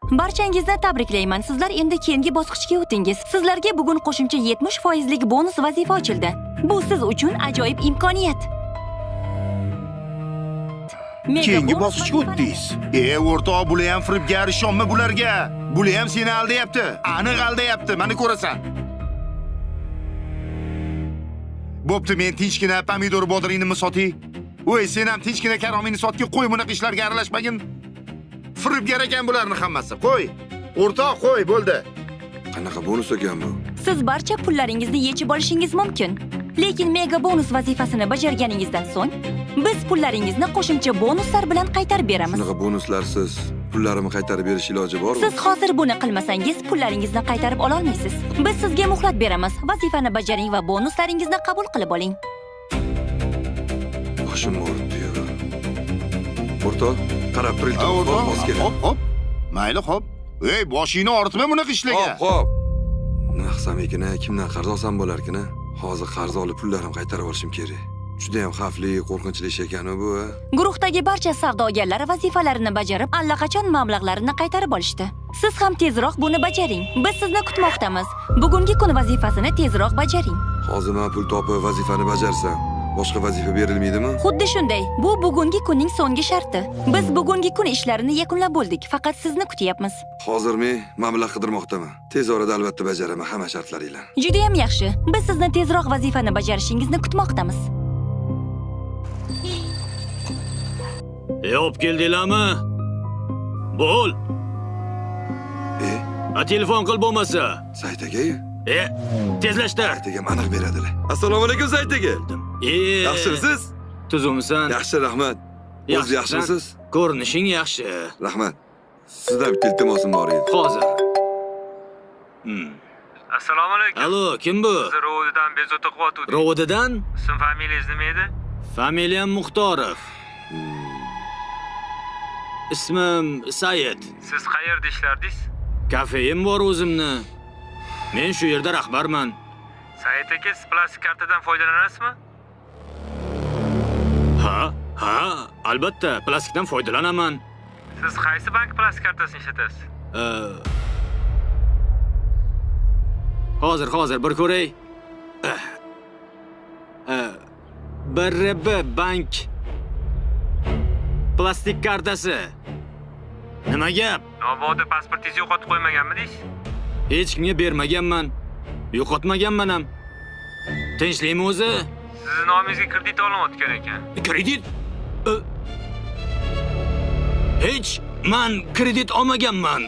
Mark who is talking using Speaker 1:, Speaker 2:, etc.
Speaker 1: Barchangizni tabriklayman. Sizlar endi keyingi bosqichga o'tdingiz. Sizlarga bugun qo'shimcha 70% lik bonus vazifa ochildi. Bu siz uchun ajoyib imkoniyat.
Speaker 2: Keyingi bosqichga o'tdingiz. O'rtoq, bular ham firibgar, ishonma bularga. Bular ham seni aldayapti. Aniq aldayapti, meni ko'rasan. Bo'pti, men tinchgina pomidor botiringni sotay. Voy, sen ham tinchgina karomingni sotga qo'y, bunaqa ishlarga aralashmagin. Firibgar ekan bularning hammasi. Qo'y. O'rtoq, qo'y, bo'ldi.
Speaker 3: Qanaqa bonus ekan bu?
Speaker 1: Siz barcha pullaringizni yechib olishingiz mumkin. Lekin mega bonus vazifasini bajarganingizdan so'ng biz pullaringizni qo'shimcha bonuslar bilan qaytarib beramiz.
Speaker 3: Shunaqa bonuslarsiz pullarimni qaytarib berish iloji bormi?
Speaker 1: Siz hozir buni qilmasangiz pullaringizni qaytarib ola olmaysiz. Biz sizga muhlat beramiz. Vazifani bajaring va bonuslaringizni qabul qilib oling.
Speaker 3: Boshim og'riydi. O'rtoq, qarab turing,
Speaker 2: O'rtoq,
Speaker 3: bos keling.
Speaker 2: hop. Mayli, hop. Ey, boshingni ortma bunaqa ishlarga.
Speaker 3: Hop. Nima qilsam ekan, kimdan qarz olsam bo'larkan? Hozir qarz olib pullarimni qaytarib olishim kerak. Juda ham xavfli, qo'rqinchli ish ekan bu.
Speaker 1: Guruhdagi barcha savdogarlar vazifalarini bajarib, allaqachon mablag'larini qaytarib olishdi. Siz ham tezroq buni bajaring. Biz sizni kutmoqdamiz. Bugungi kun vazifasini tezroq bajaring.
Speaker 3: Hozir men pul topib vazifani bajarsam, boshqa vazifa berilmaydimi?
Speaker 1: Xuddi shunday. Bu bugungi kunning so'nggi sharti. Biz bugungi kun ishlarini yakunlab bo'ldik. Faqat sizni kutyapmiz.
Speaker 3: Hozir men mablag' qidirmoqdaman. Tez orada albatta bajaraman hamma shartlar bilan.
Speaker 1: Juda ham yaxshi. Biz sizni tezroq vazifani bajarishingizni kutmoqdamiz.
Speaker 4: Olib keldinglarmi? Bo'l. Telefon qil bo'lmasa.
Speaker 3: Sayt aka-yu?
Speaker 4: Tezlashtir.
Speaker 3: Sayt aka aniq beradilar. Assalomu alaykum Sayt aka. Yaxshimisiz?
Speaker 4: Tuzumsan?
Speaker 3: Yaxshi, rahmat. O'zingiz yaxshimisiz?
Speaker 4: Ko'rinishing yaxshi.
Speaker 3: Rahmat. Sizdan bitta iltimosim bor edi.
Speaker 4: Hozir.
Speaker 5: Assalomu alaykum.
Speaker 4: Allo, kim bu?
Speaker 5: Siz Ro'didan bezovta qilyotgandik.
Speaker 4: Ro'didan?
Speaker 5: Ism familiyangiz nima edi?
Speaker 4: Familiyam Muxtorov. Ismim Sayid.
Speaker 5: Siz qayerda ishlardingiz?
Speaker 4: Kafeyim bor o'zimni. Men shu yerda rahbarman.
Speaker 5: Sayit aka, siz plastik kartadan foydalanasizmi?
Speaker 4: Ha, albatta, plastikdan foydalanaman.
Speaker 5: Siz qaysi bank plastik kartasini ishlatasiz?
Speaker 4: Hozir bir ko'ray. BRB bank plastik kartasi. Nima gap?
Speaker 5: Mabodo pasportingizni yo'qotib qo'ymaganmidingiz?
Speaker 4: Hech kimga bermaganman. Yo'qotmaganman ham. Tinchlikmi o'zi?
Speaker 5: Sizning nomingizga kredit olinayotgan ekan.
Speaker 4: Kredit? Hech men kredit olmaganman.